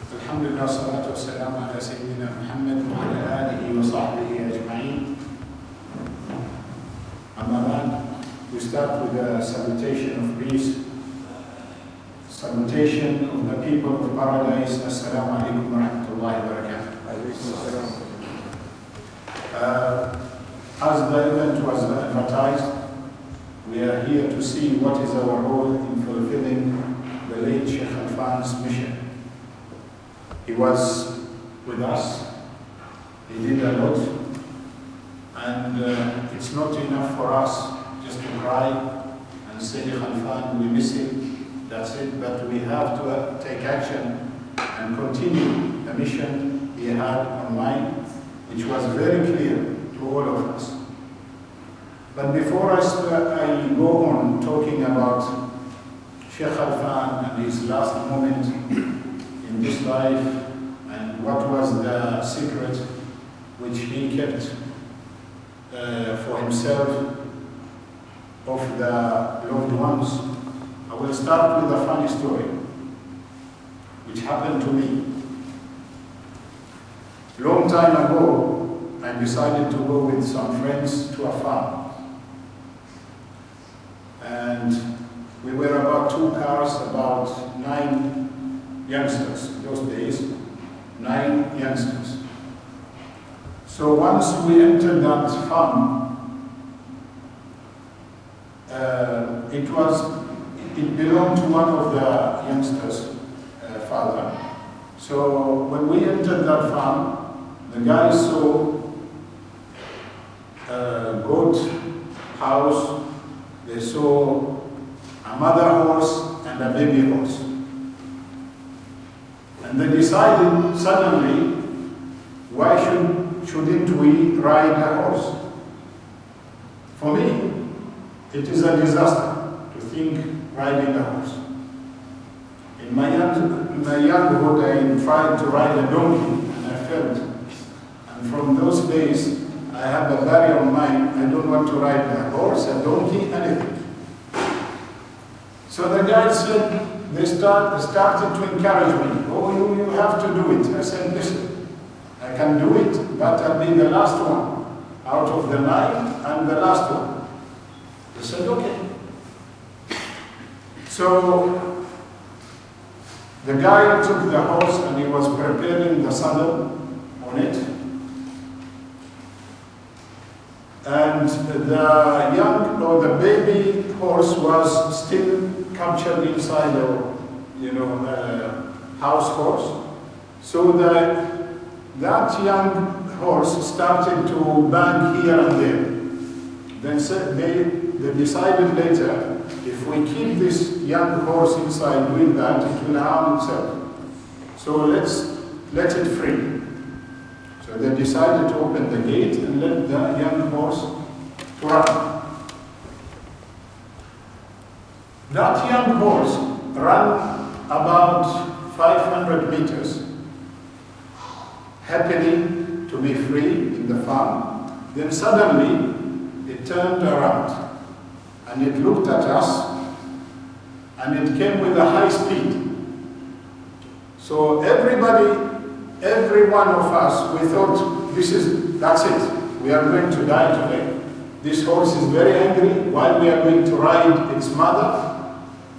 Alhamdulillah, salatu wassalamu ala Sayyidina Muhammad wa ala alihi wa sahbihi ajma'in. Amma ba'd, we start with a salutation of peace, salutation of the people of paradise. Assalamu alaikum wa rahmatullahi wa barakatuh. As the event was advertised, we are here to see what is our role in fulfilling the late Shaikh Khalfan's mission. He was with us, he did a lot, and it's not enough for us just to cry and say, Khalfan, we miss him, that's it, but we have to take action and continue the mission he had on mind, which was very clear to all of us. But before I go on talking about Shaikh Khalfan and his last moment in this life and what was the secret which he kept for himself of the loved ones, I will start with a funny story which happened to me. Long time ago, I decided to go with some friends to a farm. And we were about 2 cars, about 9 youngsters in those days, 9 youngsters. So once we entered that farm, it belonged to one of the youngsters' father. So when we entered that farm, the guys saw a goat house, they saw a mother horse and a baby horse. And they decided suddenly, why shouldn't we ride a horse? For me, it is a disaster to think riding a horse. In my younghood, I tried to ride a donkey and I failed. And from those days, I have a barrier on mind. I don't want to ride a horse, a donkey, anything. So the guys said, they started to encourage me. Oh, you have to do it. I said, listen, I can do it, but I'll be the last one. Out of the 9, I'm the last one. They said, okay. So the guy took the horse and he was preparing the saddle on it. And the baby horse was still captured inside the house horse. So that young horse started to bang here and there. Then they decided later, if we keep this young horse inside doing that, it will harm itself. So let's let it free. So they decided to open the gate and let the young horse to run. That young horse ran about 500 meters, happily to be free in the farm. Then suddenly it turned around and it looked at us and it came with a high speed. So every one of us, we thought, that's it. We are going to die today. This horse is very angry. Why we are going to ride its mother?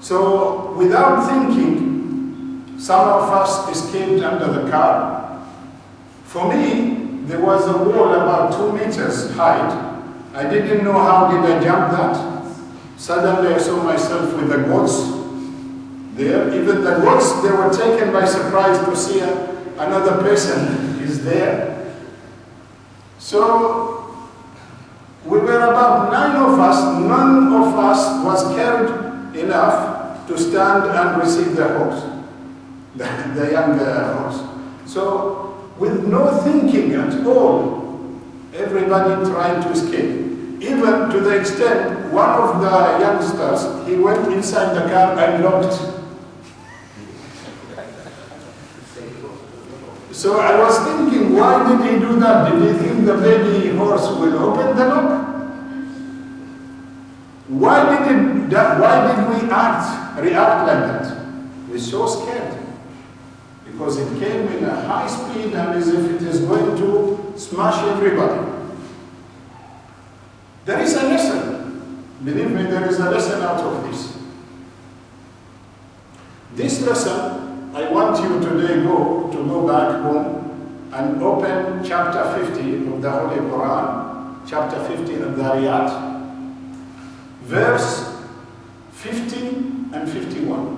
So without thinking, some of us escaped under the car. For me, there was a wall about 2 meters high. I didn't know how did I jump that. Suddenly I saw myself with the goats there. Even the goats, they were taken by surprise to see another person is there. So we were about 9 of us. None of us was carried enough to stand and receive the horse, the young horse. So with no thinking at all, everybody tried to escape. Even to the extent, one of the youngsters, he went inside the car and locked. So I was thinking, why did he do that? Did he think the baby horse will open the lock? Why did we react like that? We're so scared. because it came in a high speed and as if it is going to smash everybody. There is a lesson. Believe me, there is a lesson out of this. This lesson, I want you today to go back home and open chapter 50 of the Holy Quran, chapter 50 of Dariyat, verse 50 and 51.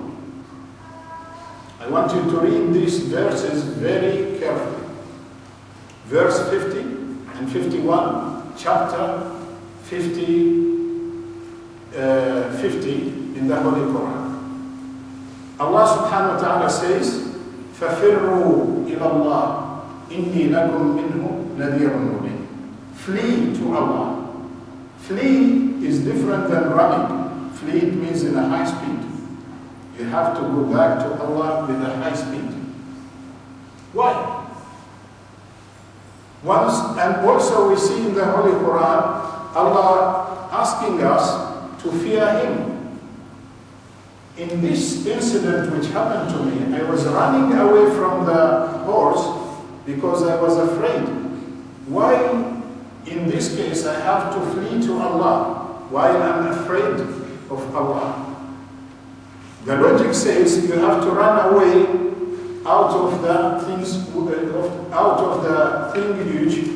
I want you to read these verses very carefully. Verse 50 and 51, chapter 50 in the Holy Quran. Allah subhanahu wa ta'ala says, فَفِرُّوا إِلَى اللَّهِ إِنِّي لَكُمْ مِنْهُ نَذِيرٌ مُبِينٌ. Flee to Allah. Flee is different than running. Flee means in a high speed. You have to go back to Allah with a high speed. Why? Once, and also we see in the Holy Quran, Allah asking us to fear Him. In this incident which happened to me, I was running away from the horse because I was afraid. Why, in this case, I have to flee to Allah while I'm afraid of Allah? The logic says you have to run away out of the things, out of the thing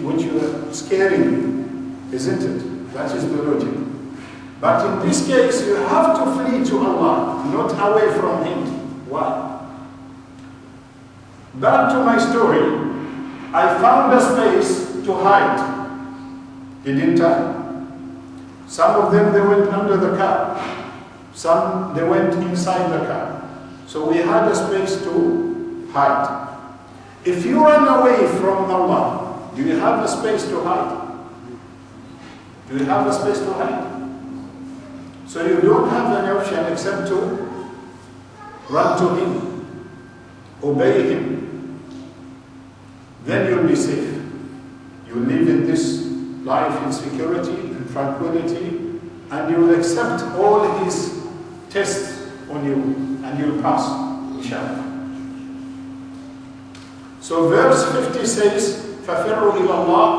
which you are scaring, isn't it? That is the logic. But in this case, you have to flee to Allah, not away from Him. Why? Back to my story, I found a space to hide. Didn't I? Some of them, they went under the car. Some, they went inside the car. So we had a space to hide. If you run away from Allah, do you have a space to hide? Do you have a space to hide? So you don't have an option except to run to Him, obey Him. Then you'll be safe. You'll live in this life in security and tranquility, and you'll accept all His tests on you, and you'll pass, inshallah. So verse 50 says, فَفِرُّوا إِلَى اللَّهِ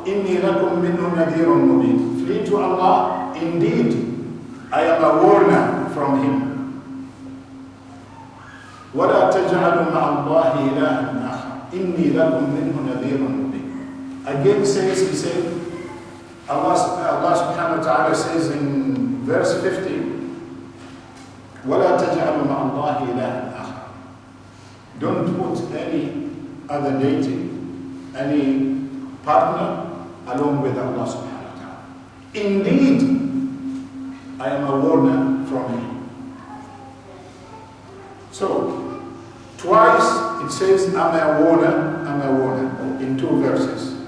إِنِّي لَكُمْ مِنْهُ نَذِيرٌ مُبِينٌ. Flee to Allah, indeed, I am a warner from Him. وَلَا تَجْعَلُوا مَعَ اللَّهِ إِلَهًا آخَرَ إِنِّي لَكُمْ مِنْهُ نَذِيرٌ مُبِينٌ. Again says, He said, Allah subhanahu wa ta'ala says in verse 50, وَلَا تَجْعَلُوا مَعَ اللَّهِ إِلَهًا آخَرَ. Don't put any other deity, any partner along with Allah subhanahu wa ta'ala. Indeed, I am a warner from Him. So, twice it says, I'm a warner, in two verses.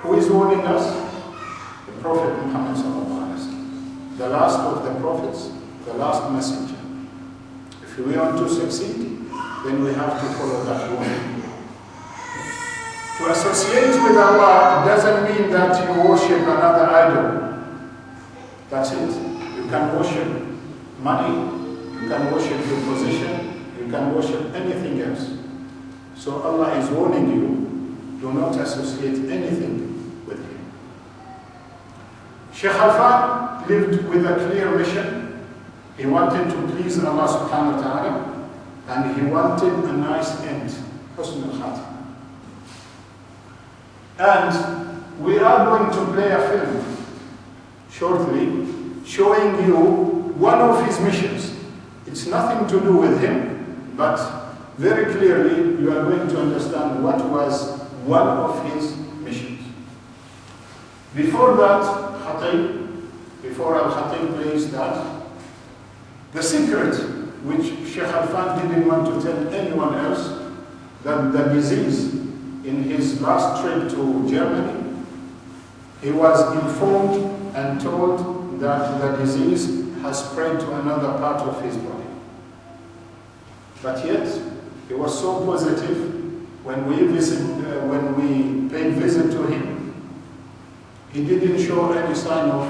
Who is warning us? The Prophet Muhammad sallallahu alaihi wasallam, the last of the prophets, the last messenger. If we want to succeed, then we have to follow that warning. To associate with Allah doesn't mean that you worship another idol. That's it. You can worship money, you can worship your position, you can worship anything else. So Allah is warning you, do not associate anything with Him. Shaykh Khalfan lived with a clear mission. He wanted to please Allah subhanahu wa ta'ala, and he wanted a nice end, husn al-khatimah. And we are going to play a film shortly, showing you one of his missions. It's nothing to do with him, but very clearly you are going to understand what was one of his missions. Before that, before Al-Khatib plays that, the secret which Shaykh Khalfan didn't want to tell anyone else, that the disease in his last trip to Germany, he was informed and told that the disease has spread to another part of his body. But yet, he was so positive when we paid visit to him. He didn't show any sign of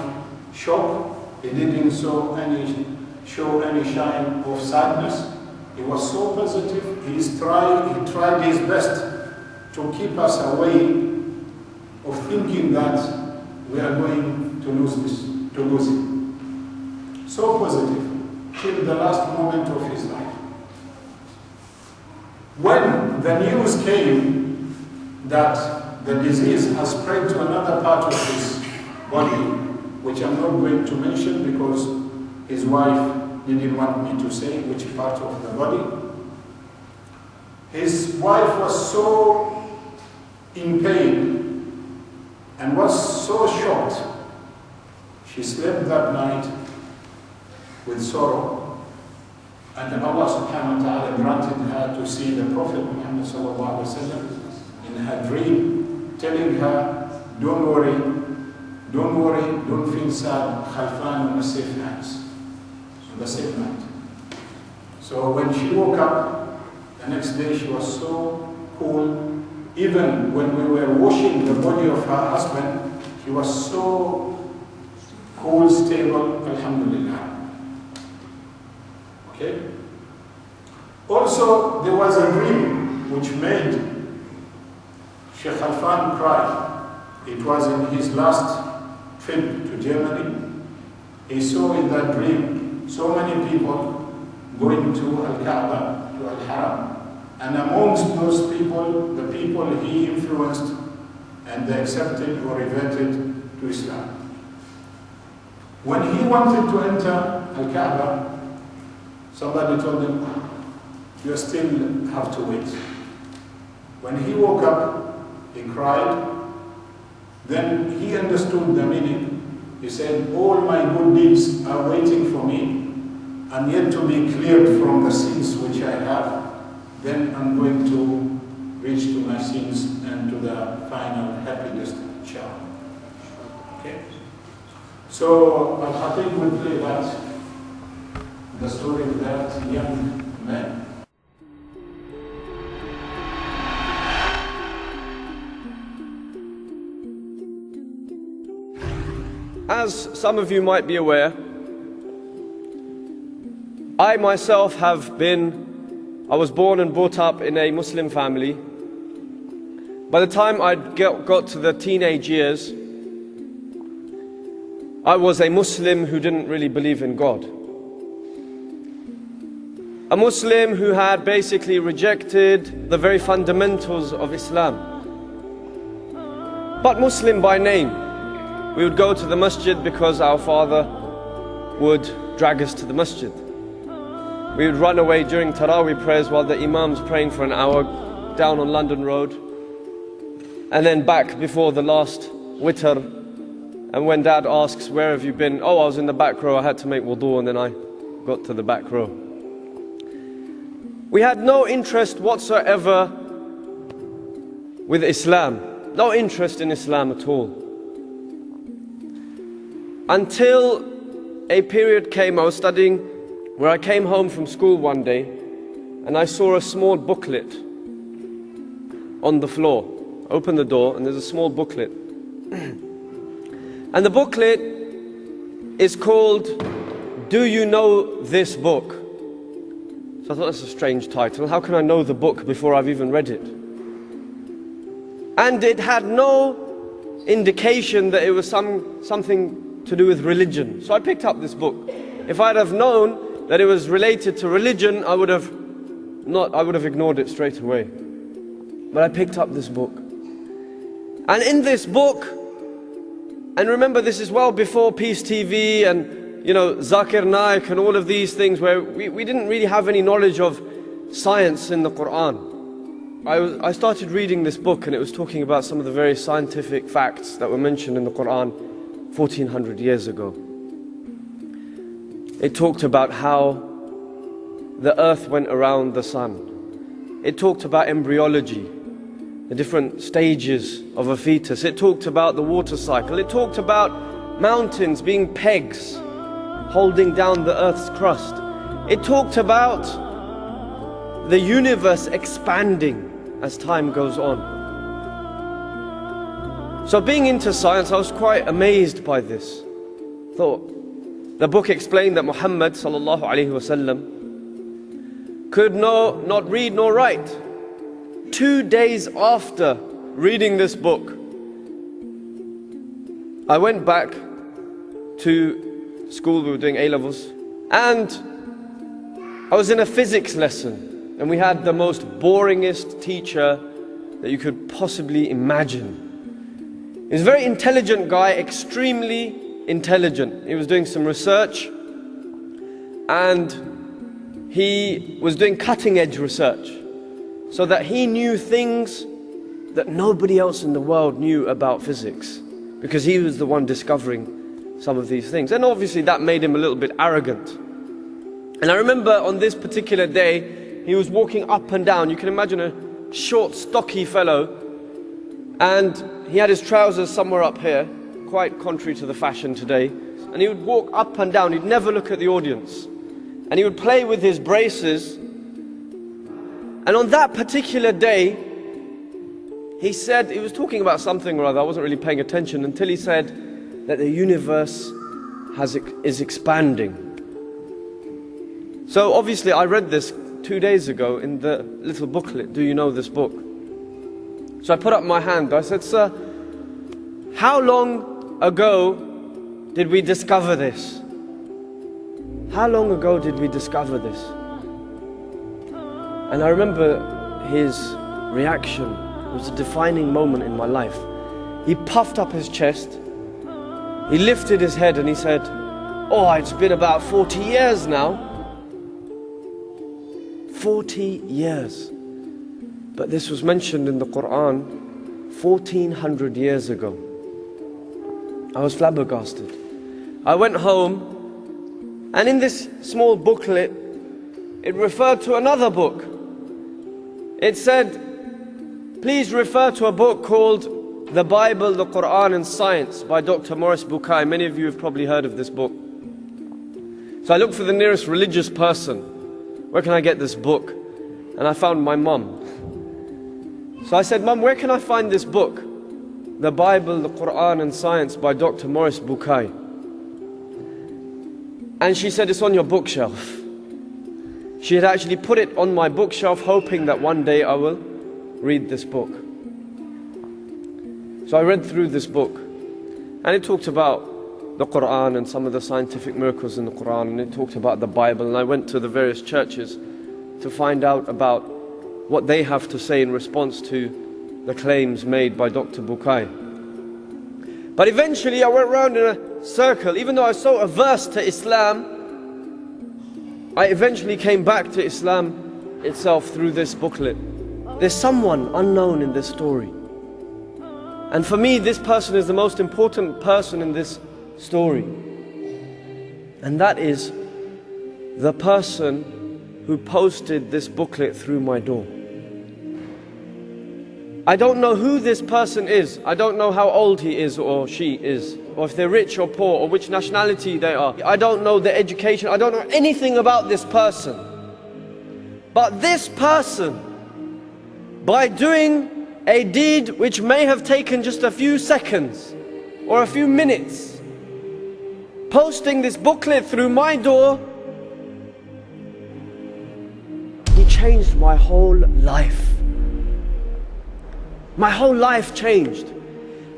shock. He didn't show any sign of sadness. He was so positive, he tried his best to keep us away of thinking that we are going to lose it. So positive, till the last moment of his life. When the news came that the disease has spread to another part of his body, which I'm not going to mention because his wife didn't want me to say which part of the body, his wife was so in pain and was so shocked. She slept that night with sorrow, and Allah subhanahu wa ta'ala granted her to see the Prophet Muhammad sallallahu alaihi wasallam in her dream, telling her, don't worry, don't feel sad, Khalfan on a safe hands, on the safe night. So when she woke up, the next day she was so cool. Even when we were washing the body of her husband, he was so cool, stable, alhamdulillah. Okay? Also, there was a dream which made Shaikh Khalfan cry. It was in his last trip to Germany. He saw in that dream so many people going to Al-Kaaba, to Al-Haram. And amongst those people, the people he influenced and they accepted or reverted to Islam. When he wanted to enter Al-Kaaba, somebody told him, you still have to wait. When he woke up, he cried. Then he understood the meaning. He said, all my good deeds are waiting for me. I'm yet to be cleared from the sins which I have. Then I'm going to reach to my sins and to the final happy destiny, inshallah. Okay? So Al-Khatib will play that, the story of that young man. As some of you might be aware, I myself I was born and brought up in a Muslim family. By the time I got to the teenage years, I was a Muslim who didn't really believe in God. A Muslim who had basically rejected the very fundamentals of Islam. But Muslim by name. We would go to the masjid because our father would drag us to the masjid. We would run away during Taraweeh prayers while the Imam's praying for an hour down on London Road. And then back before the last witr. And when Dad asks, where have you been? Oh, I was in the back row, I had to make wudu, and then I got to the back row. We had no interest whatsoever with Islam. No interest in Islam at all. Until a period came, I was studying, where I came home from school one day and I saw a small booklet on the floor. I opened the door and there's a small booklet. And the booklet is called, Do You Know This Book? So I thought that's a strange title. How can I know the book before I've even read it? And it had no indication that it was something to do with religion. So I picked up this book. If I'd have known that it was related to religion, I would have ignored it straight away. But I picked up this book. And in this book, and remember this is well before Peace TV and Zakir Naik and all of these things, where we didn't really have any knowledge of science in the Quran. I started reading this book and it was talking about some of the very scientific facts that were mentioned in the Quran 1400 years ago. It talked about how the earth went around the sun. It talked about embryology, the different stages of a fetus. It talked about the water cycle. It talked about mountains being pegs holding down the earth's crust. It talked about the universe expanding as time goes on. So being into science, I was quite amazed by this. The book explained that Muhammad sallallahu alaihi wasallam could not read nor write. 2 days after reading this book, I went back to school. We were doing A-levels, and I was in a physics lesson, and we had the most boringest teacher that you could possibly imagine. He was a very intelligent guy, extremely intelligent. He was doing some research, and he was doing cutting-edge research, so that he knew things that nobody else in the world knew about physics, because he was the one discovering some of these things. And obviously that made him a little bit arrogant. And I remember on this particular day, he was walking up and down. You can imagine a short, stocky fellow, and he had his trousers somewhere up here, quite contrary to the fashion today. And he would walk up and down. He'd never look at the audience. And he would play with his braces. And on that particular day, he said, he was talking about something or other. I wasn't really paying attention until he said that the universe is expanding. So obviously I read this 2 days ago in the little booklet, Do You Know This Book? So I put up my hand. I said, sir, how long ago did we discover this? How long ago did we discover this? And I remember his reaction. It was a defining moment in my life. He puffed up his chest. He lifted his head and he said, oh, it's been about 40 years now. 40 years. But this was mentioned in the Quran 1400 years ago. I was flabbergasted. I went home, and in this small booklet, it referred to another book. It said, please refer to a book called The Bible, the Quran and Science by Dr. Maurice Bucaille. Many of you have probably heard of this book. So I looked for the nearest religious person. Where can I get this book? And I found my mum. So I said, Mum, where can I find this book? The Bible, the Quran and Science by Dr. Maurice Bucaille. And she said, it's on your bookshelf. She had actually put it on my bookshelf, hoping that one day I will read this book. So I read through this book, and it talked about the Quran and some of the scientific miracles in the Quran, and it talked about the Bible, and I went to the various churches to find out about what they have to say in response to the claims made by Dr. Bucaille. But eventually I went around in a circle. Even though I was so averse to Islam, I eventually came back to Islam itself through this booklet. There's someone unknown in this story. And for me, this person is the most important person in this story. And that is the person who posted this booklet through my door. I don't know who this person is. I don't know how old he is or she is, or if they're rich or poor, or which nationality they are. I don't know their education. I don't know anything about this person. But this person, by doing a deed which may have taken just a few seconds or a few minutes, posting this booklet through my door, he changed my whole life. My whole life changed.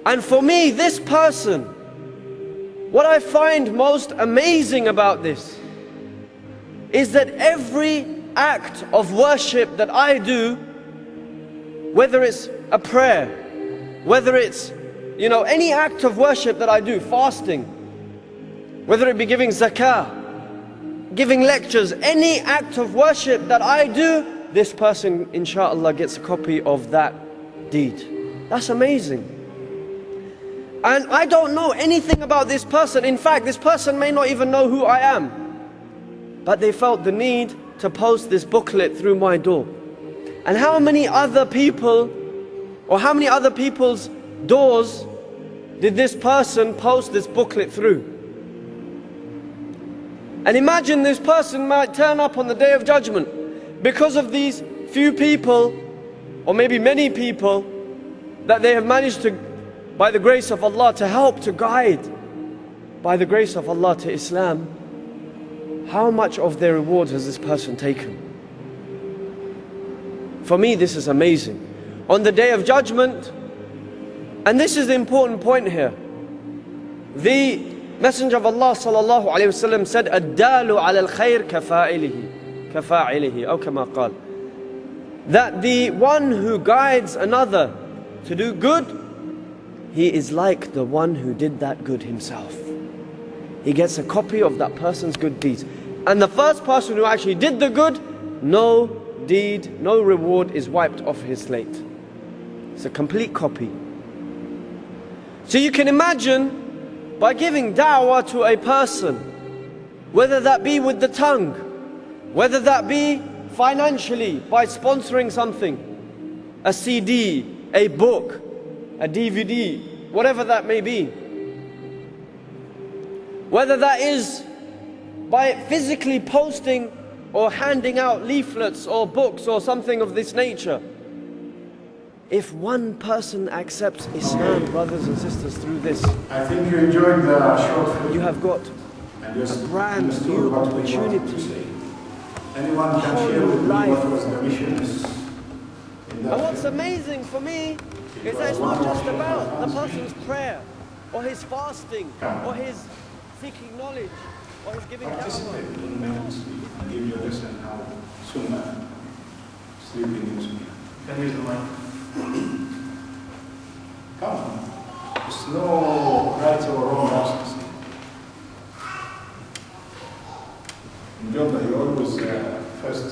And for me, this person, what I find most amazing about this is that every act of worship that I do, whether it's a prayer, whether it's, any act of worship that I do, fasting, whether it be giving zakah, giving lectures, any act of worship that I do, this person, inshallah, gets a copy of that deed. That's amazing. And I don't know anything about this person. In fact, this person may not even know who I am. But they felt the need to post this booklet through my door. And how many other people, or how many other people's doors did this person post this booklet through? And imagine this person might turn up on the Day of Judgment because of these few people, or maybe many people, that they have managed to, by the grace of Allah, to help, to guide, by the grace of Allah, to Islam. How much of their reward has this person taken? For me, this is amazing. On the Day of Judgment, and this is the important point here, the Messenger of Allah sallallahu alayhi wasallam said, "Ad-dalu ala al-khayr kafa'ilihi," or kama qal, that the one who guides another to do good, he is like the one who did that good himself. He gets a copy of that person's good deeds. And the first person who actually did the good, no deed, no reward is wiped off his slate. It's a complete copy. So you can imagine, by giving da'wah to a person, whether that be with the tongue, whether that be financially, by sponsoring something, a CD, a book, a DVD, whatever that may be, whether that is by physically posting or handing out leaflets or books or something of this nature. If one person accepts Islam, brothers and sisters, through this, I think you enjoyed the short film. you have got And a brand new opportunity. Anyone can share with me what was the mission in that And what's film? amazing for me is that it's not just about the person's prayer or his fasting or his seeking knowledge or his giving Participate da'wah. in ministry and give your lesson how sunnah sleeping in sunnah. Can you use the mic? Come on. There's no right or wrong answers. Jota, you always first.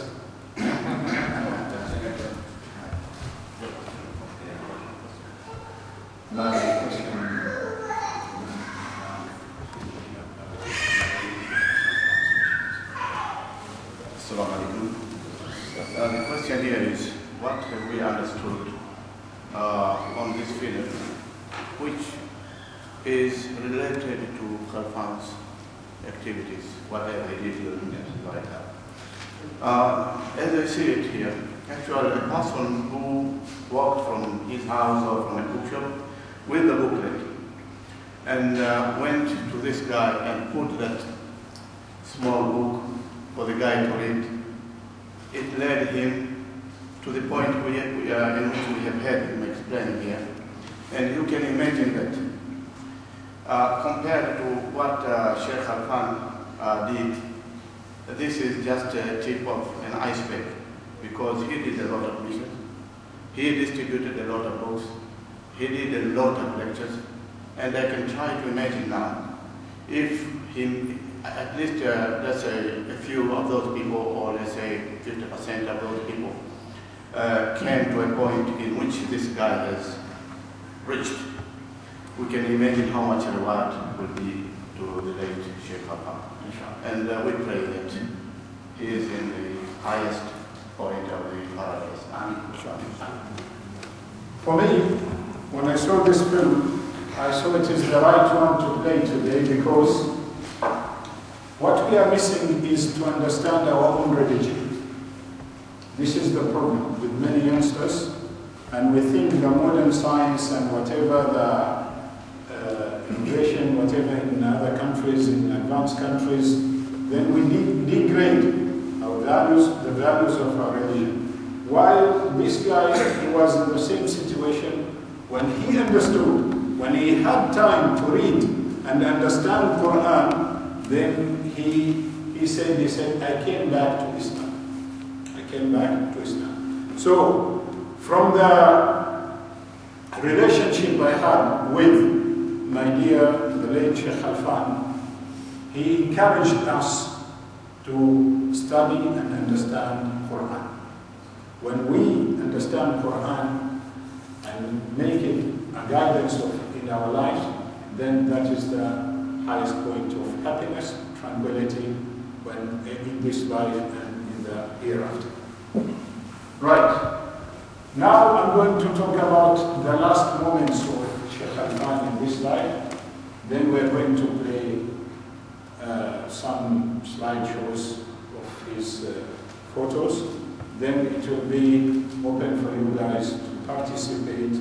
My question. Assalamu alaikum. The question here is, what have we understood on this film, which is related to Khalfan's activities, whatever he did like that. As I see it here, actually a person who walked from his house or from a bookshop with the booklet and went to this guy and put that small book for the guy to read. It led him to the point in which we have heard him explain here. And you can imagine that compared to what Shaikh Khalfan did, this is just a tip of an iceberg, because he did a lot of missions, he distributed a lot of books, he did a lot of lectures, and I can try to imagine now, if he, at least let's say a few of those people, or let's say 50% of those people, came to a point in which this guy has reached, we can imagine how much reward will be to the late Shaikh Khalfan. And we pray that he is in the highest point of the paradise. For me, when I saw this film, I saw it is the right one to play today, because what we are missing is to understand our own religion. This is the problem with many youngsters, and we think the modern science and whatever the innovation, whatever in other countries, in advanced countries, then we degrade our values, the values of our religion. While this guy, he was in the same situation when he understood, when he had time to read and understand Quran, then he said, I came back to Islam. I came back to Islam. So, from the relationship I had with my dear, the late Shaikh Khalfan, he encouraged us to study and understand Quran. When we understand Quran and make it a guidance in our life, then that is the highest point of happiness, tranquility, when in this life and in the hereafter. Right. Now I'm going to talk about the last moments of Shaikh Khalfan in this life. Then we're going to play some slideshows of his photos. Then it will be open for you guys to participate.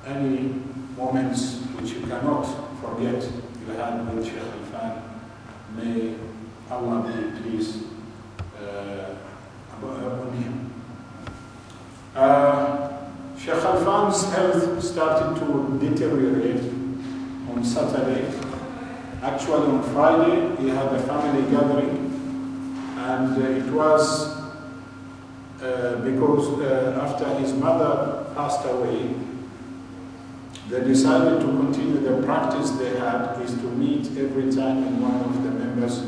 Any moments which you cannot forget you had with Shaikh Khalfan, may Allah be pleased upon him. son's health started to deteriorate on Saturday. Actually, on Friday, he had a family gathering, and it was because after his mother passed away, they decided to continue the practice they had, is to meet every time in one of the members'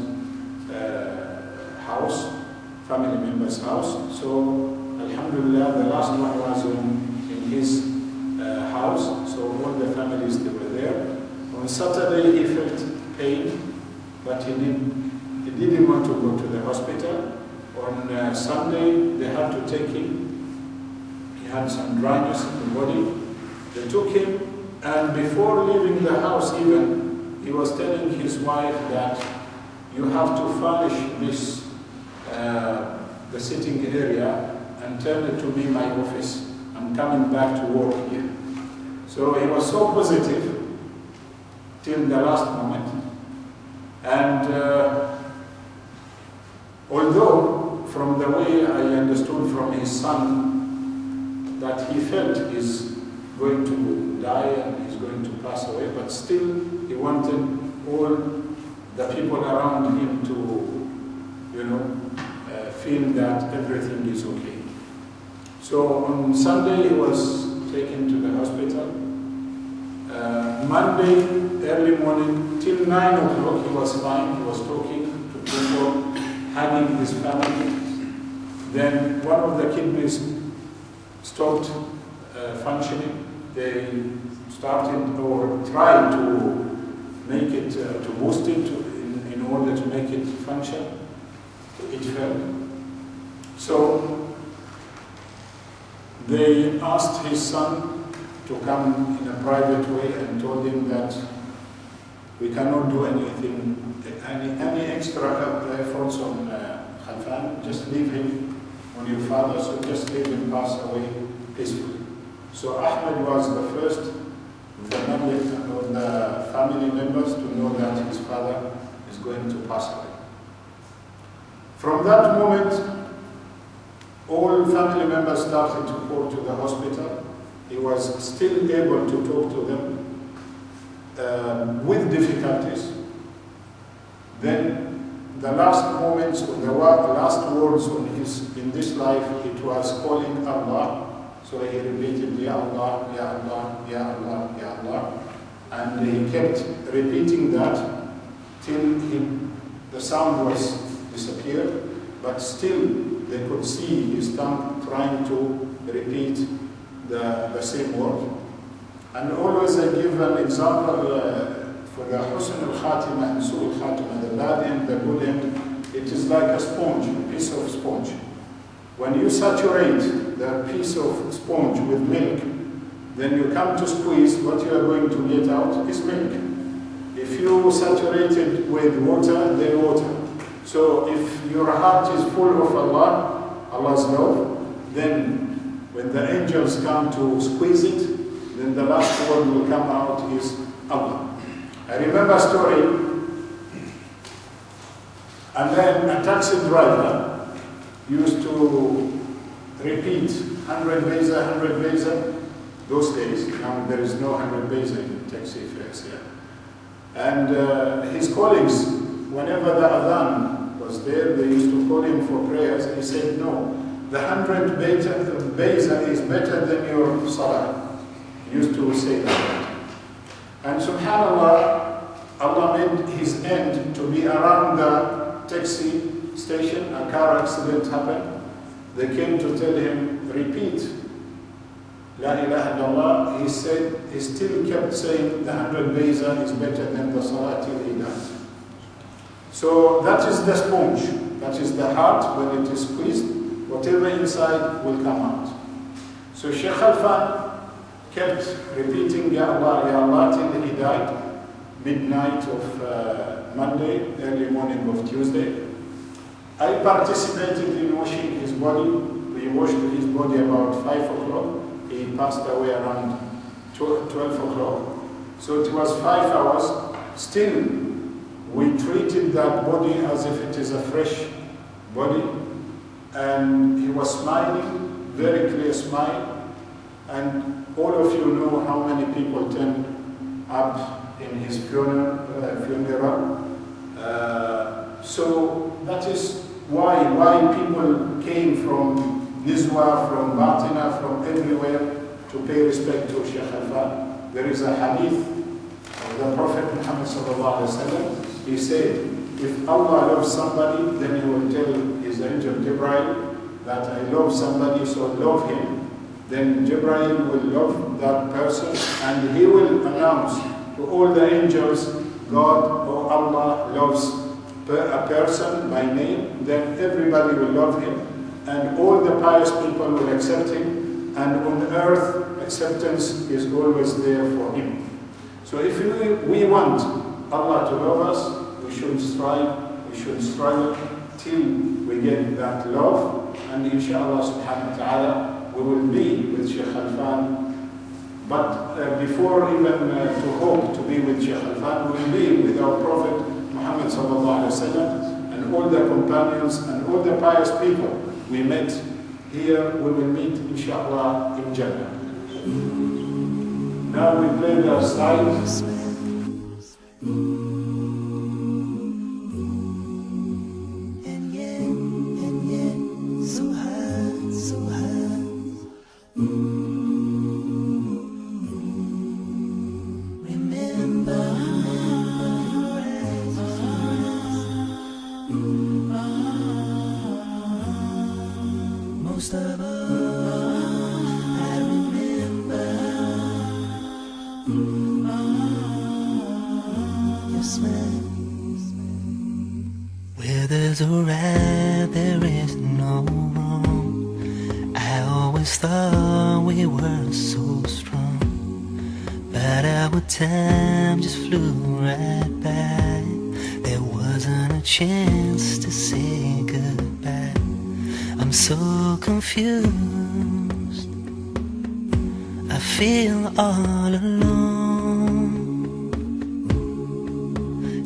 house, family member's house. So, alhamdulillah, the last one was in his house, so all the families, they were there. On Saturday, he felt pain, but he didn't want to go to the hospital. On Sunday, they had to take him. He had some dryness in the body. They took him, and before leaving the house even, he was telling his wife that you have to furnish this, the sitting area, and turn it to be my office. I'm coming back to work here. So he was so positive till the last moment. And although from the way I understood from his son that he felt he's going to die and he's going to pass away, but still he wanted all the people around him to, you know, feel that everything is okay. So on Sunday he was taken to the hospital. Monday, early morning, till 9 o'clock he was fine. He was talking to people, hugging his family. Then one of the kidneys stopped functioning. They started or tried to make it, to boost it in order to make it function. It failed. So they asked his son to come in a private way and told him that we cannot do anything, any extra efforts on Khalfan, just leave him on your father, so just leave him pass away peacefully. So Ahmed was the first of the family members to know that his father is going to pass away. From that moment, all family members started to go to the hospital. He was still able to talk to them with difficulties. Then the last moments, or the last words in this life, it was calling Allah. So he repeated, Ya Allah, Ya Allah, Ya Allah, Ya Allah. And he kept repeating that till the sound was disappeared, but still they could see his tongue trying to repeat the same word. And always I give an example for the Husn Al Khatimah and Soud Al Hashmi, the bad end, the good end. It is like a sponge, a piece of sponge. When you saturate the piece of sponge with milk, then you come to squeeze, what you are going to get out is milk. If you saturate it with water, then water. So if your heart is full of Allah, Allah's love, then when the angels come to squeeze it, then the last word will come out is Allah. I remember a story, and then a taxi driver used to repeat 100 Beza, 100 Beza, those days. Now there is no 100 Beza in taxi fares here. And his colleagues, whenever the adhan was there, they used to call him for prayers. He said, no, the 100 Beza is better than your salah. He used to say that. And subhanAllah, Allah made his end to be around the taxi station. A car accident happened. They came to tell him, repeat La ilaha illallah. He said, he still kept saying the 100 Beza is better than the salah till he died. So that is the sponge. That is the heart. When it is squeezed, whatever inside will come out. So Shaykh Khalfan kept repeating Ya Allah till he died, midnight of Monday, early morning of Tuesday. I participated in washing his body. We washed his body about 5 o'clock. He passed away around 12 o'clock. So it was 5 hours. Still, we treated that body as if it is a fresh body. And he was smiling, very clear smile. And all of you know how many people turned up in his funeral. So that is why people came from Nizwa, from Batina, from everywhere to pay respect to Shaykh Khalfan. There is a hadith of the Prophet Muhammad sallallahu alaihi wasallam. He said, if Allah loves somebody, then he will tell his angel Jibreel that I love somebody, so love him. Then Jibreel will love that person, and he will announce to all the angels, God or Allah loves a person by name, then everybody will love him, and all the pious people will accept him, and on earth acceptance is always there for him. So if we want Allah to love us, we should strive, we should struggle till we get that love, and inshallah subhanahu wa ta'ala we will be with Shaykh Khalfan. But before even to hope to be with Shaykh Khalfan, we will be with our Prophet Muhammad sallallahu alaihi wasallam and all the companions and all the pious people we met here. We will meet inshallah in Jannah. Now we play the slide. Most of all, I remember your smile. Where there's a right, there is no wrong. I always thought we were so strong, but our time just flew right by. There wasn't a chance to say goodbye. I'm so confused, I feel all alone.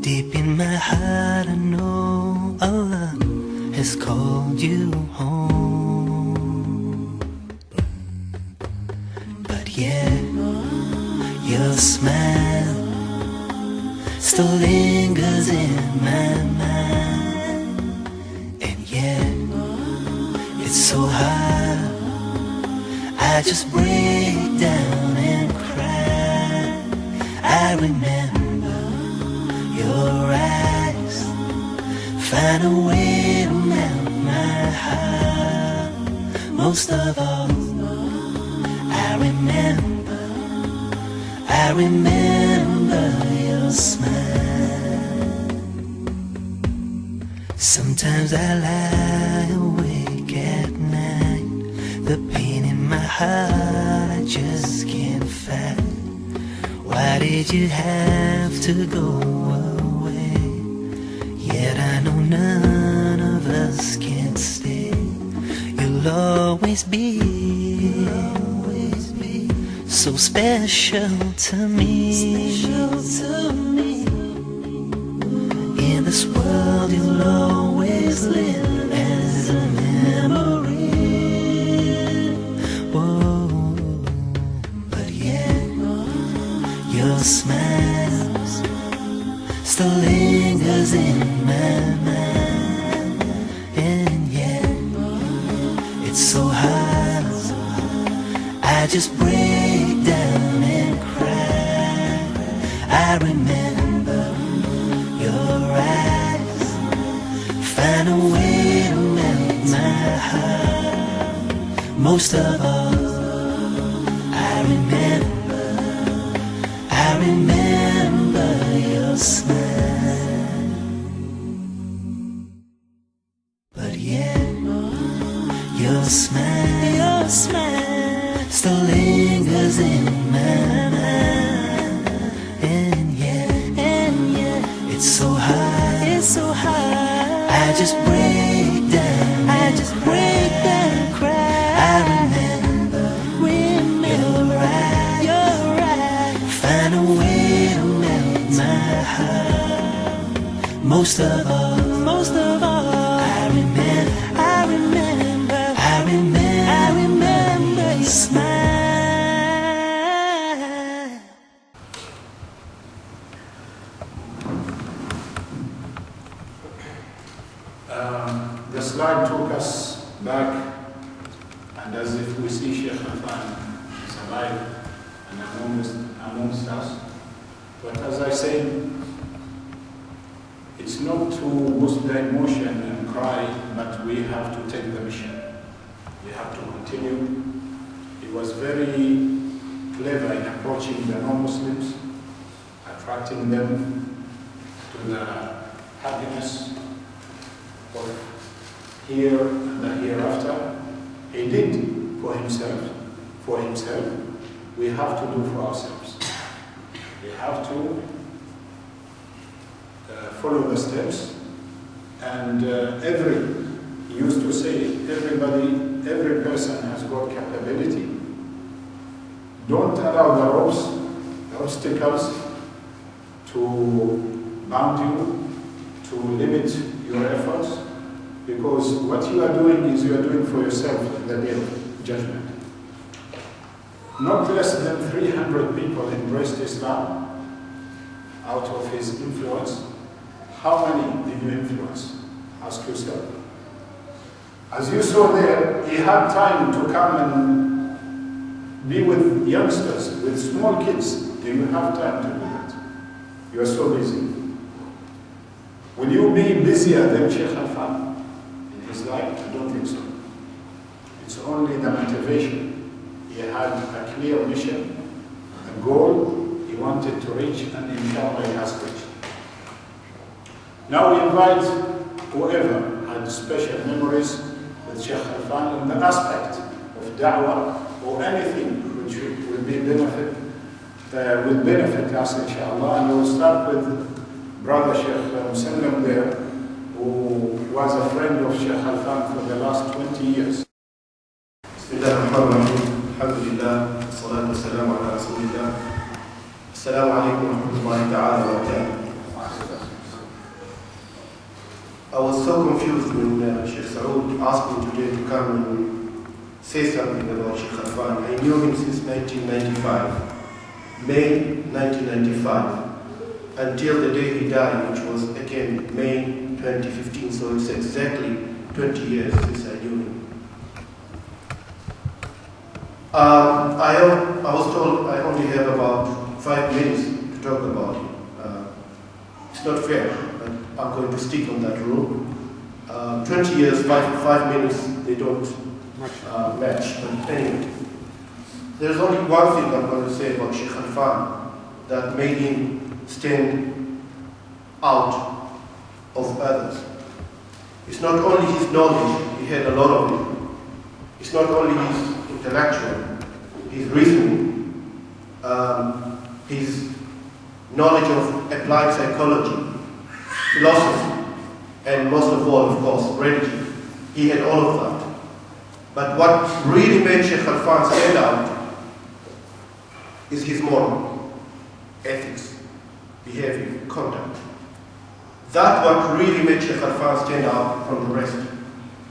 Deep in my heart I know Allah has called you home. But yet your smile still lingers in my mind. And yet it's so hard, I just break down and cry. I remember your eyes, find a way to melt my heart. Most of all, I remember your smile. Sometimes I lie awake at night, the pain in my heart I just can't fight. Why did you have to go away? Yet I know none of us can stay. You'll always be so special to me. In this world you'll always live as a memory. Whoa. But yet your smile still lingers in my mind. And yet it's so hard, I just break down and cry. I remember your eyes, find a way to melt my heart. Most of all, I remember your smile. But yet your smile still lingers in my mind. And yet it's so hard, I just break down and cry. I remember your eyes, find a way to melt my heart. Most of all, I remember your smile. The slide took us back, and as if we see Shaykh Khalfan is alive and amongst us. But as I said, it's not to boost the emotion and cry, but we have to take the mission. We have to continue. He was very clever in approaching the non-Muslims, attracting them to the happiness of here and the hereafter. He did for himself. For himself, we have to do for ourselves. We have to follow the steps, and he used to say, every person has got capability. Don't allow the ropes, the obstacles to bound you, to limit your efforts, because what you are doing is you are doing for yourself in the day of judgment. Not less than 300 people embraced Islam out of his influence. How many did you influence? Ask yourself. As you saw there, he had time to come and be with youngsters, with small kids. Do you have time to do that? You are so busy. Will you be busier than Shaykh Khalfan in his life? I don't think so. It's only the motivation. He had a clear mission, a goal he wanted to reach, and inshallah he has reached. Now we invite whoever had special memories with Shaykh Khalfan in the aspect of da'wah or anything which will benefit us inshallah. And we'll start with Brother Shaykh Muslim there, who was a friend of Shaykh Khalfan for the last 20 years. Bismillahirrahmanirrahim. Alhamdulillah. Salatu wassalamu ala rasulillah. Assalamu alaikum wa rahmatullahi ta'ala wa barakatuh. I was so confused when Sheikh Soud asked me today to come and say something about Shaykh Khalfan. I knew him since 1995, May 1995, until the day he died, which was again May 2015, so it's exactly 20 years since I knew him. I was told I only have about 5 minutes to talk about him. It's not fair, but I'm going to stick on that rule. 20 years, 5 minutes, they don't match. But anyway, there's only one thing I'm going to say about Shaykh Khalfan that made him stand out of others. It's not only his knowledge, he had a lot of it. It's not only his intellectual, his reasoning, his knowledge of applied psychology, philosophy, and most of all, of course, religion. He had all of that. But what really made Shaykh Khalfan stand out is his moral, ethics, behavior, conduct. That's what really made Shaykh Khalfan stand out from the rest.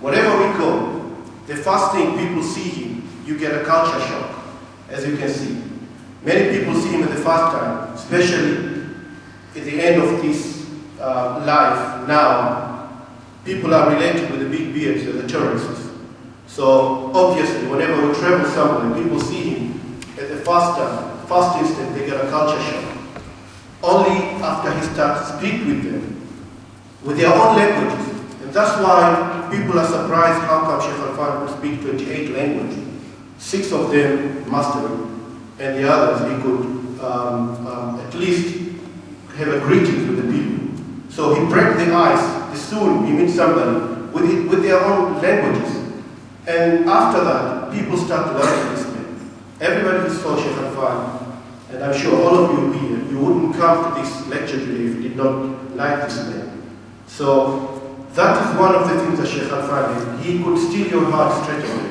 Wherever we go, the first thing people see him, you get a culture shock, as you can see. Many people see him at the first time, especially at the end of this life now. People are related with the big beards and the terrorists. So obviously, whenever we travel somewhere, people see him at the first instant, they get a culture shock. Only after he starts to speak with them, with their own languages. And that's why people are surprised how come Shaykh Khalfan could speak 28 languages. 6 of them mastered, and the others he could at least have a greeting with the people. So he broke the ice. Soon he meets somebody with their own languages. And after that, people start to learn this man. Everybody who saw Shaykh Khalfan, and I'm sure all of you here, you wouldn't come to this lecture today if you did not like this man. So that is one of the things that Shaykh Khalfan did. He could steal your heart straight away,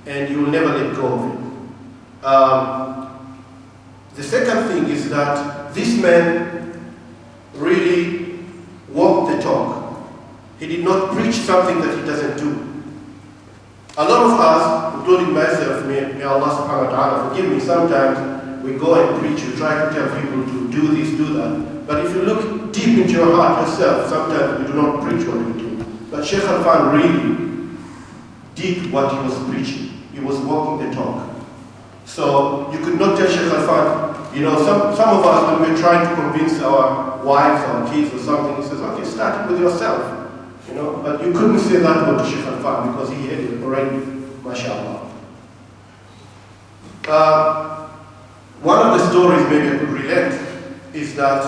and you will never let go of it. The second thing is that this man really walked the talk. He did not preach something that he doesn't do. A lot of us, including myself, may Allah subhanahu wa ta'ala forgive me, sometimes we go and preach, we try to tell people to do this, do that. But if you look deep into your heart yourself, sometimes you do not preach what you do. But Shaykh Khalfan really did what he was preaching. He was walking the talk. So you could not tell Shaykh Khalfan, you know, some of us when we're trying to convince our wives or kids or something, he says, okay, start it with yourself. You know, but you couldn't say that word to Shaykh Khalfan because he had it already, mashallah. One of the stories maybe I could relate is that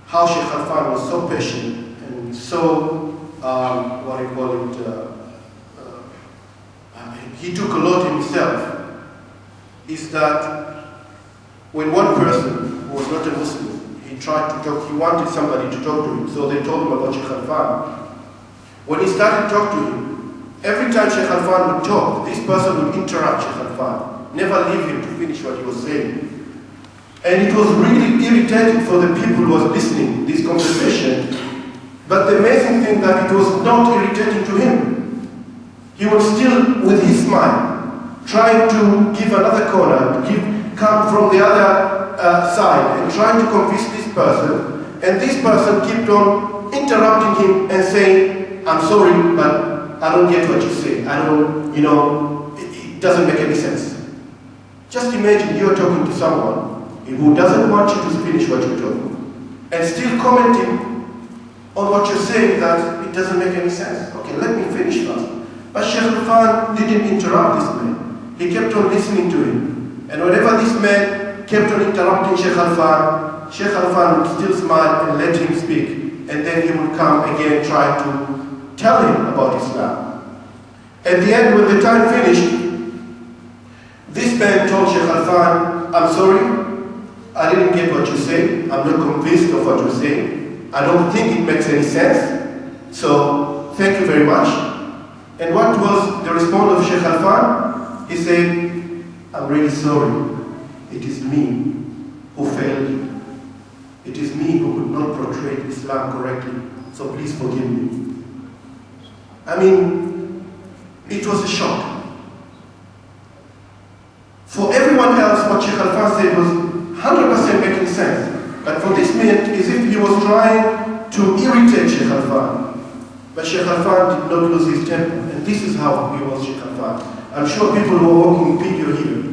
how Shaykh Khalfan was so patient and so, what do you call it, he took a lot himself, is that when one person who was not a Muslim, he tried to talk, he wanted somebody to talk to him, so they told him about Shaykh Khalfan. When he started to talk to him, every time Shaykh Khalfan would talk, this person would interrupt Shaykh Khalfan, never leave him to finish what he was saying. And it was really irritating for the people who was listening to this conversation. But the amazing thing that it was not irritating to him. He was still, with his smile, trying to give another corner, come from the other side, and trying to convince this person. And this person kept on interrupting him and saying, I'm sorry, but I don't get what you say. I don't, you know, it doesn't make any sense. Just imagine you're talking to someone who doesn't want you to finish what you're talking, and still commenting on what you're saying that it doesn't make any sense. Okay, let me finish first. But Shaykh Khalfan didn't interrupt this man. He kept on listening to him. And whenever this man kept on interrupting Shaykh Khalfan would still smile and let him speak. And then he would come again try to tell him about Islam. At the end, when the time finished, this man told Shaykh Khalfan, I'm sorry, I didn't get what you say. I'm not convinced of what you're saying. I don't think it makes any sense. So, thank you very much. And what was the response of Shaykh Khalfan? He said, I'm really sorry. It is me who failed you. It is me who could not portray Islam correctly. So please forgive me. I mean, it was a shock. For everyone else, what Shaykh Khalfan said was 100% making sense. But for this man, as if he was trying to irritate Shaykh Khalfan. But Shaykh Khalfan did not lose his temper, and this is how he was Shaykh Khalfan. I'm sure people who are watching video here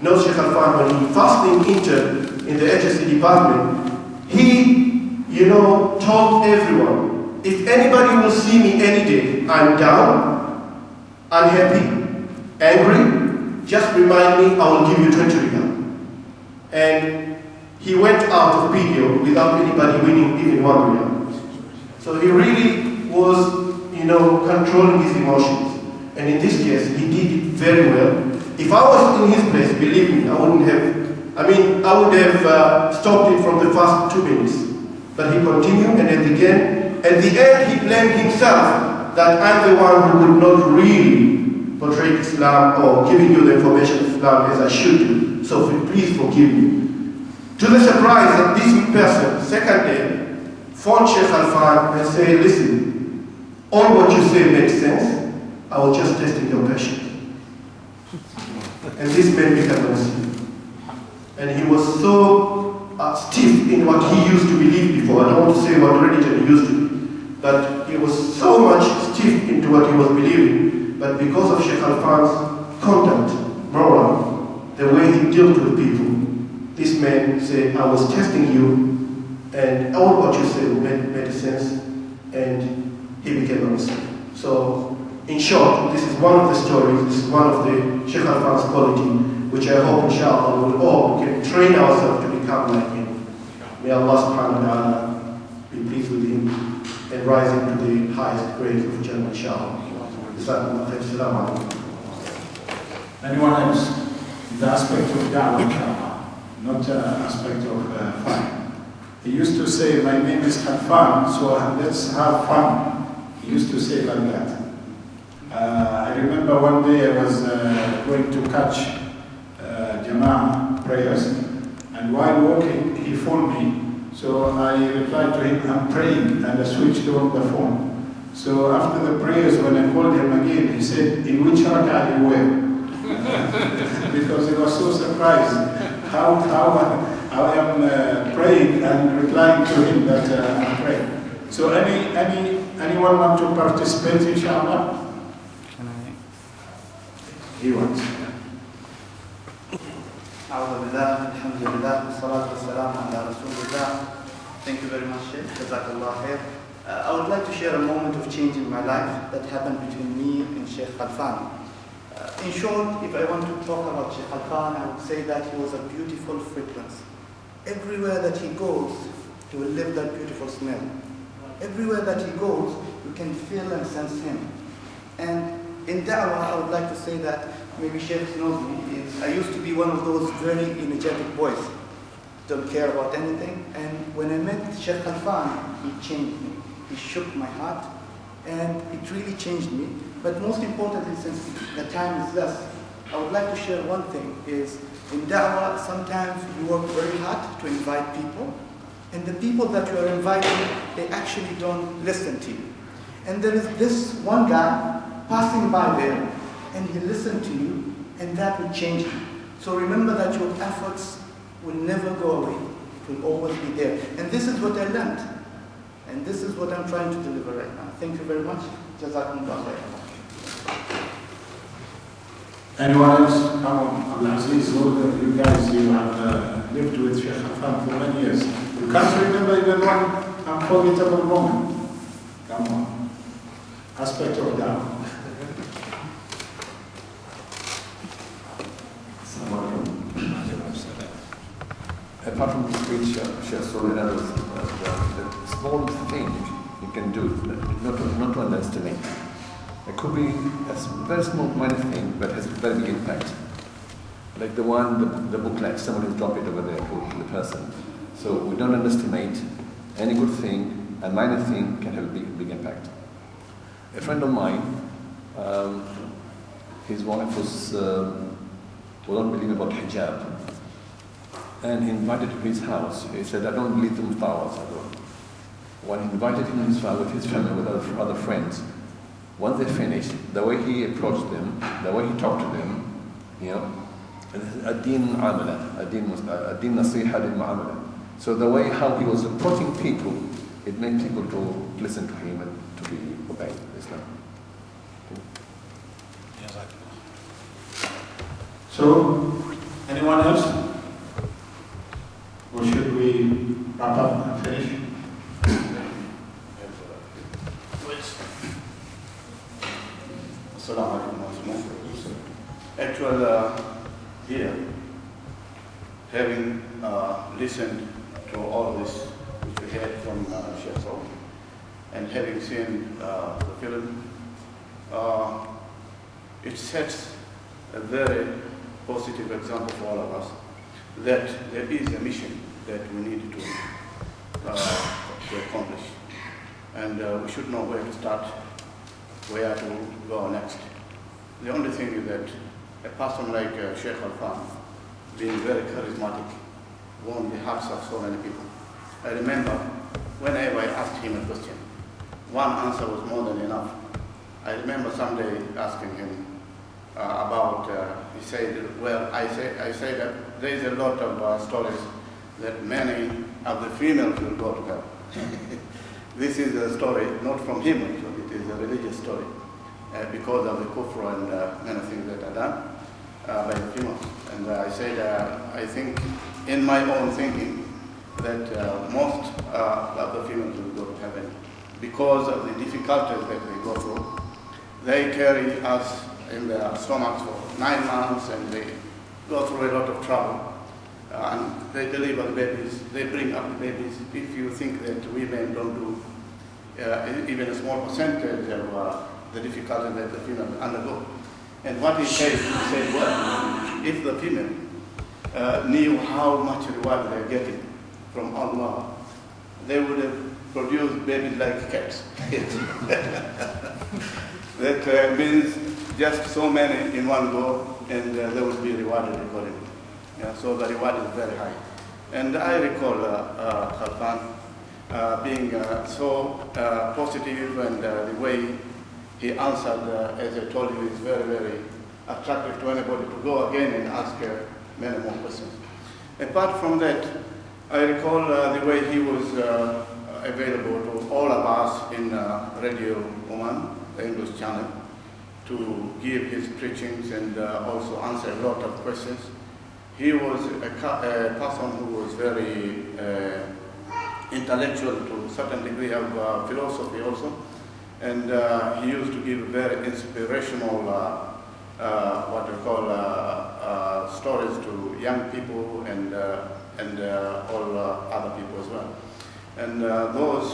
know Shaykh Khalfan when he first entered in the HSC department. He, you know, told everyone, if anybody will see me any day, I'm down, unhappy, angry, just remind me, I will give you 20 riyal. And he went out of video without anybody winning even 1 riyal. So he really was, you know, controlling his emotions. And in this case, he did it very well. If I was in his place, believe me, I would have stopped it from the first 2 minutes. But he continued, and at the end, he blamed himself that I'm the one who would not really portray Islam or giving you the information of Islam as I should do. So please forgive me. To the surprise that this person, second day, phoned Shaykh Khalfan and said, listen, all what you say makes sense. I was just testing your patience. And this man became a Muslim. And he was so stiff in what he used to believe before. I don't want to say what religion he used to be. But he was so much stiff into what he was believing. But because of Shaykh Khalfan's conduct, moral, the way he dealt with people, this man said, I was testing you, and all what you said made sense, and he became a Muslim. So, in short, this is one of the stories, this is one of the Shaykh Khalfan's quality, which I hope, inshallah, we will all can train ourselves to become like him. May Allah subhanahu wa ta'ala be pleased with him and rise him to the highest grades of Jannah, inshallah. Assalamu alaikum. Anyone else? The aspect of da'wah, inshallah, not aspect of fun. He used to say, my name is Khalfan, so let's have fun. He used to say like that. I remember one day I was going to catch Jama'ah prayers, and while walking, he phoned me. So I replied to him, I'm praying, and I switched on the phone. So after the prayers, when I called him again, he said, in which rak'ah you were? Because he was so surprised how I am praying and replying to him that I'm praying. So any Anyone want to participate, inshallah? Can I? He wants. Thank you very much, Sheikh. Jazakallah khair. I would like to share a moment of change in my life that happened between me and Shaikh Khalfan. In short, if I want to talk about Shaikh Khalfan, I would say that he was a beautiful fragrance. Everywhere that he goes, he will leave that beautiful smell. Everywhere that he goes, you can feel and sense him. And in da'wah, I would like to say that, maybe Sheikh knows me, I used to be one of those very energetic boys. Don't care about anything. And when I met Shaikh Khalfan, he changed me. He shook my heart, and it really changed me. But most importantly, since the time is less, I would like to share one thing, is in da'wah, sometimes you work very hard to invite people, and the people that you are inviting, they actually don't listen to you. And there is this one guy passing by there, and he listened to you, and that will change you. So remember that your efforts will never go away. It will always be there. And this is what I learned. And this is what I'm trying to deliver right now. Thank you very much. Jazakumullah khair. Anyone else? Come on, Abdul Aziz, all of you guys, you have lived with Shaykh Khalfan for many years. You can't remember even one unforgettable moment. Come on. Aspect of that. Apart from the speech, Sheikh Soud Al Hashmi, the small thing you can do, not to underestimate. It could be a very small, minor thing, but has a very big impact. Like the booklet, someone who dropped it over there to the person. So we don't underestimate any good thing, a minor thing can have a big impact. A friend of mine, his wife was not believing about hijab. And he invited him to his house. He said, I don't believe in flowers. When he invited him to his house with his family, with other friends, once they finished, the way he approached them, the way he talked to them, you know, ad-din amala, ad-din nasiha, ad-din mu'amala. So the way how he was approaching people, it made people to listen to him and to be obeyed Islam. So, anyone else? Or should we wrap up and finish? Assalamu alaikum. Actually, here, having listened to all this which we heard from Sheikh Soud, and having seen the film, it sets a very positive example for all of us that there is a mission that we need to accomplish. And we should know where to start, where to go next. The only thing is that a person like Shaikh Khalfan, being very charismatic, won the hearts of so many people. I remember whenever I asked him a question, one answer was more than enough. I remember someday asking him about, he said, well, I say that there is a lot of stories that many of the females will go to hell. This is a story, not from him actually, it is a religious story, because of the kufr and many things that are done by the females. And I said, I think, in my own thinking, that most of the females will go to heaven because of the difficulties that they go through. They carry us in their stomachs for 9 months, and they go through a lot of trouble. And they deliver the babies, they bring up the babies. If you think that women don't do even a small percentage of the difficulty that the female undergo. And what he said, well, if the female knew how much reward they're getting from Allah, they would have produced babies like cats. That means just so many in one go, and they will be rewarded accordingly. Yeah, so the reward is very high. And I recall Khalfan being so positive, and the way he answered, as I told you, is very, very attractive to anybody to go again and ask many more questions. Apart from that, I recall the way he was available to all of us in Radio Oman, the English channel, to give his preachings and also answer a lot of questions. He was a person who was very intellectual to a certain degree of philosophy also, and he used to give very inspirational what we call stories to young people and all other people as well. And those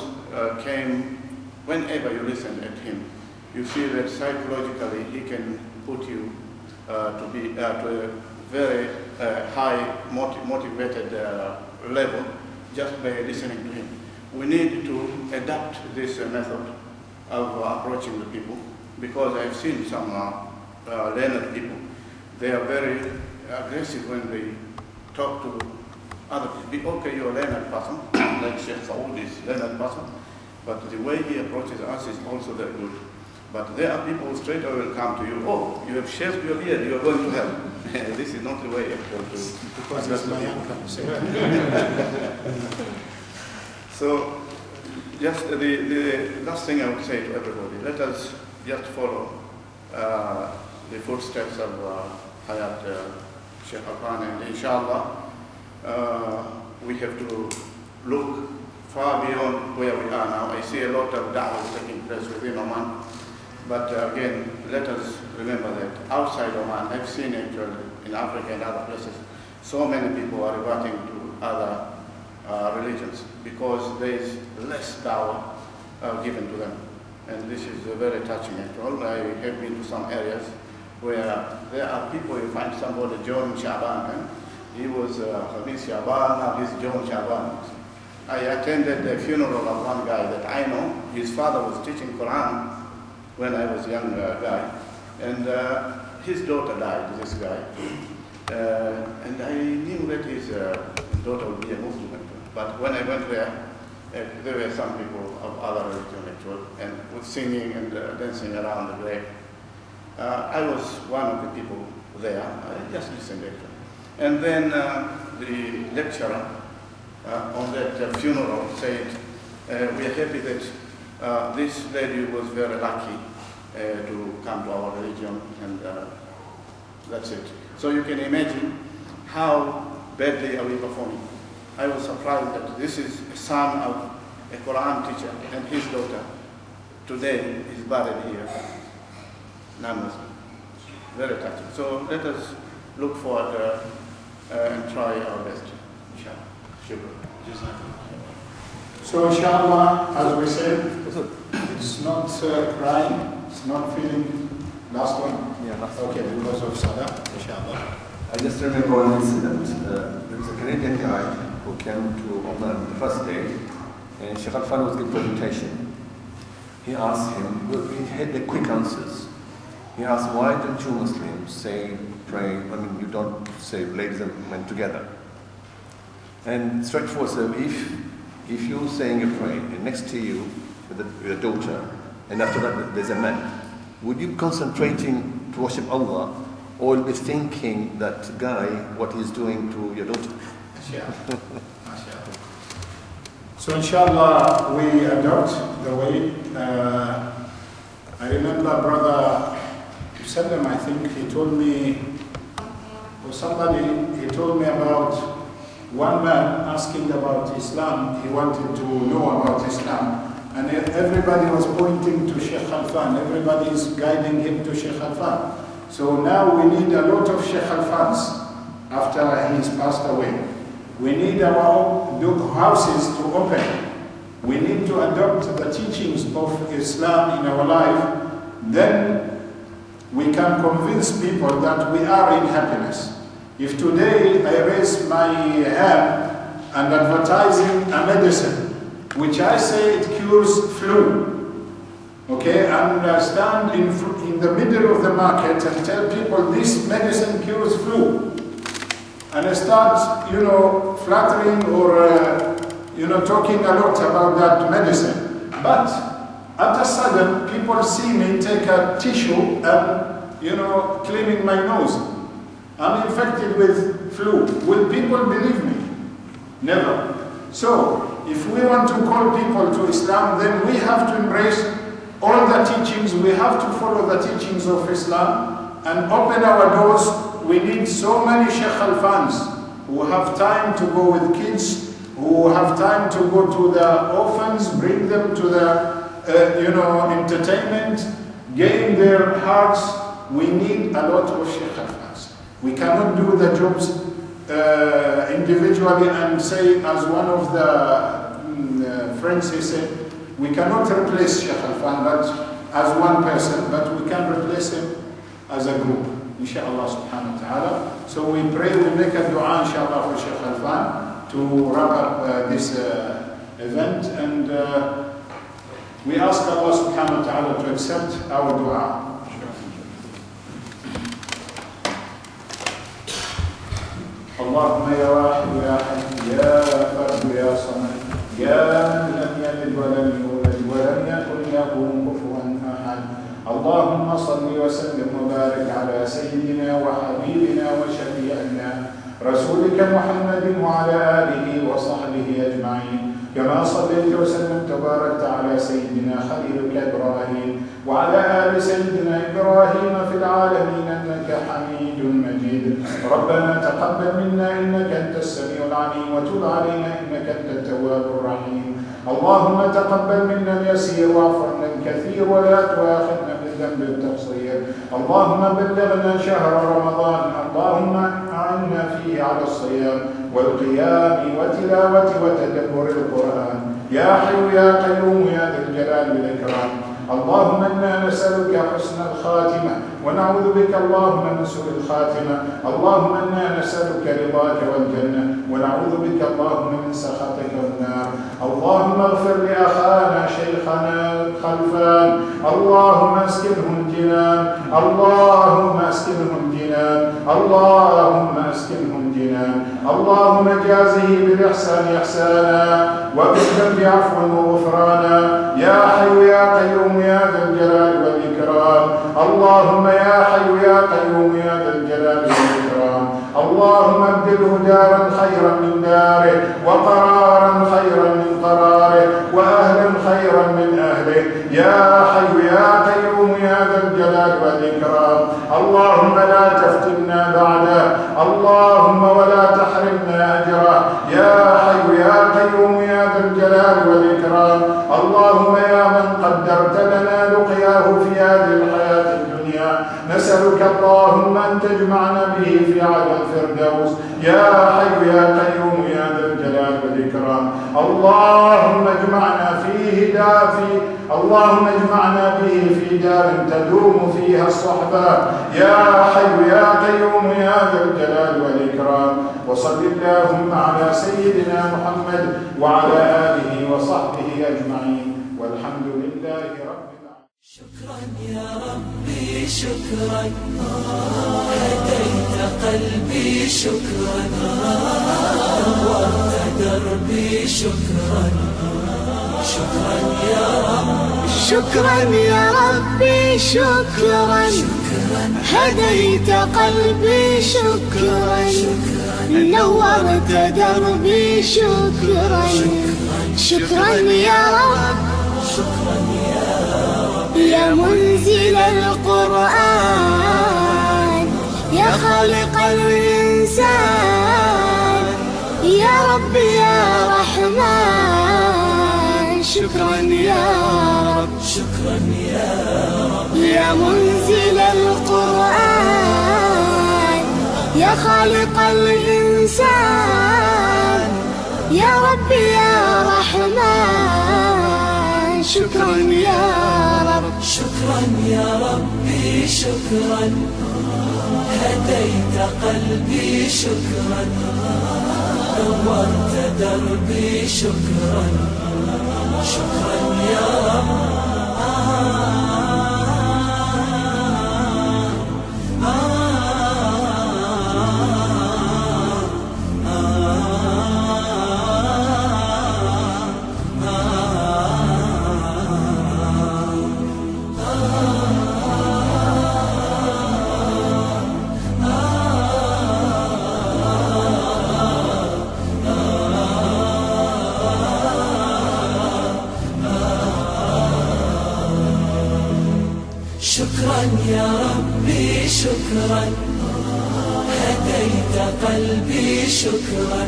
came, whenever you listen at him, you see that psychologically he can put you to be to a very high motivated level just by listening to him. We need to adapt this method of approaching the people, because I've seen some learned people. They are very aggressive when they talk to other people. Okay, you're a learned person, like Shaikh Soud is a learned person, but the way he approaches us is also very good. But there are people who straight away will come to you, oh, you have shaved your beard, you are going to hell. This is not the way to because it's my uncle. So, just the last thing I would say to everybody, let us just follow the footsteps of Hayat Shaikh Khalfan, and inshallah, we have to look far beyond where we are now. I see a lot of da'wah taking place within Oman. But again, let us remember that outside Oman, I've seen actually in Africa and other places, so many people are reverting to other religions because there is less dawah given to them. And this is very touching after all. I have been to some areas where there are people, you find somebody, John Shaban, he was Khamis Shaban, now he's John Shaban. I attended the funeral of one guy that I know. His father was teaching Quran when I was a young guy, and his daughter died, this guy, and I knew that his daughter would be a Muslim, but when I went there, there were some people of other religion actually, and with singing and dancing around the grave. I was one of the people there. I just listened actually. And then the lecturer on that funeral said, we are happy that this lady was very lucky to come to our religion, and that's it. So you can imagine how badly are we performing. I was surprised that this is a son of a Quran teacher and his daughter today is buried here, non-Muslim. Very touching. So let us look forward and try our best. Inshallah. Shukran. So inshallah, as we said, it's not crying, it's not feeling. Last one? Yeah, last okay, one. because of Salah, inshallah. I just remember one incident. There was a Canadian guy who came to Oman the first day, and Shaikh Khalfan was giving a presentation. He asked him, well, he had the quick answers. He asked, why don't you Muslims say, pray, you don't say ladies and men together? And straightforward, so if you're saying a prayer and next to you with a daughter, and after that there's a man, would you be concentrating to worship Allah, or be thinking that guy, what he's doing to your daughter? So inshallah, we adopt the way. I remember Brother Sallam, I think he told me, or somebody, he told me about one man asking about Islam. He wanted to know about Islam. And everybody was pointing to Shaikh Khalfan. Everybody is guiding him to Shaikh Khalfan. So now we need a lot of Shaikh Khalfans after he's passed away. We need our houses to open. We need to adopt the teachings of Islam in our life. Then we can convince people that we are in happiness. If today I raise my hand and advertising a medicine, which I say it cures flu, okay, and I stand in the middle of the market and tell people this medicine cures flu, and I start, flattering or, talking a lot about that medicine, but at a sudden people see me take a tissue and, cleaning my nose. I'm infected with flu. Will people believe me? Never. So, if we want to call people to Islam, then we have to embrace all the teachings. We have to follow the teachings of Islam and open our doors. We need so many Shaykh Khalfans who have time to go with kids, who have time to go to the orphans, bring them to the entertainment, gain their hearts. We need a lot of Shaykh Khalfans. We cannot do the jobs individually and say, as one of the friends he said, we cannot replace Shaykh Khalfan but as one person, but we can replace him as a group, inshallah subhanahu wa ta'ala. So we pray, we make a dua inshallah for Shaykh Khalfan to wrap up this event, and we ask Allah subhanahu wa ta'ala to accept our dua. اللهم يا واحد يا حي يا فرد يا صمد يا من لم يلد ولم يولد ولم يكن له كفوا احد. اللهم صل وسلم وبارك على سيدنا وحبيبنا وشفيعنا رسولك محمد وعلى اله وصحبه اجمعين، كما صليت وسلمت وباركت على سيدنا خليلك ابراهيم وعلى ال سيدنا ابراهيم في العالمين انك حميد مجيد. ربنا تقبل منا انك انت السميع العليم وتب علينا انك انت التواب الرحيم. اللهم تقبل منا اليسير واعف عنا الكثير ولا تؤاخذنا بالذنب التقصير. اللهم بلغنا شهر رمضان، اللهم اعنا فيه على الصيام والقيام وتلاوة وتدبر القرآن. يا حي يا قيوم يا ذا الجلال والإكرام. اللهم إنا نسألك حسن الخاتمة ونعوذ بك اللهم من سوء الخاتمة. اللهم إنا نسألك رضاك والجنة ونعوذ بك اللهم من سخطك والنار. اللهم اغفر لأخانا شيخنا خلفان، اللهم اسكنه الجنان، اللهم اسكنه الجنان، اللهم اسكنه الجنان. اللهم جازه بالإحسان إحسانا وبالذنب عفوا وغفرانا. يا حي يا قيوم يا ذا الجلال والإكرام. اللهم يا حي يا قيوم يا ذا الجلال والإكرام. اللهم ابدله دارا خيرا من داره وقرارا خيرا من قراره وأهلا خيرا من أهله. يا حي يا قيوم يا ذا الجلال والإكرام. اللهم لا تفتنا بعده، اللهم ولا تحرمنا أجره. يا حي يا قيوم يا ذا الجلال والإكرام. اللهم يا من قدرت لنا لقياه في هذه الحياة الدنيا، نسألك اللهم أن تجمعنا به في أعلى الفردوس. يا حي يا قيوم يا ذا الجلال والإكرام. اللهم اجمعنا اللهم اجمعنا به في دار تدوم فيها الصحبة. يا حي يا قيوم يا ذا الجلال والإكرام. وصل اللهم على سيدنا محمد وعلى آله وصحبه أجمعين، والحمد لله رب العالمين. شكرا يا ربي شكرا، هديت قلبي شكرا، نورت دربي شكرا. شكرا يا رب، شكرا يا ربي شكرا، هديت قلبي شكرا، نورت دربي شكرا. شكرا يا رب، شكرا يا رب، يا منزل القرآن، يا خالق الإنسان، يا رب يا رحمن. شكرا يا رب، شكرا يا رب، يا منزل القرآن، يا خالق الإنسان، يا رب يا رحمن. شكرا يا رب، شكرا يا ربي شكرا، هديت قلبي شكرا، نورت دربي شكرا. شكرا يا رب. شكرا يا ربي شكرا، هديت قلبي شكرا،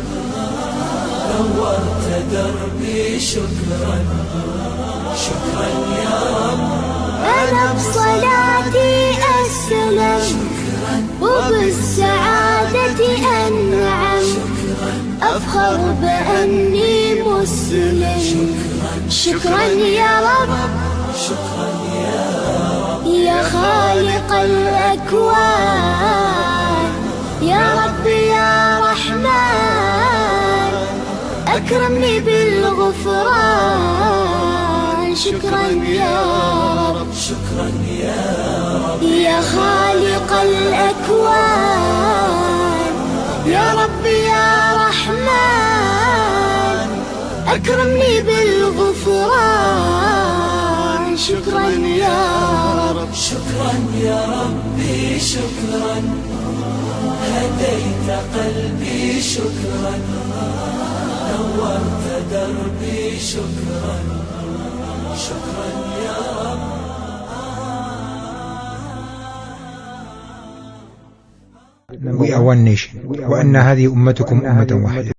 نورت دربي شكرا، شكرا يا رب. أنا بصلاتي أسلم وبالسعادة أنعم، أفخر بأني مسلم. شكرا يا رب، شكرا يا رب، يا خالق الأكوان، يا رب يا رحمن، أكرمني بالغفران. شكرا يا رب، شكرا يا رب، يا خالق الأكوان، يا رب يا رحمن، أكرمني بالغفران. شكرا يا رب، شكرا يا ربي شكرا، هديت قلبي شكرا، نورت دربي شكرا، شكرا يا رب. We are one nation وأن هذه أمتكم أمة واحدة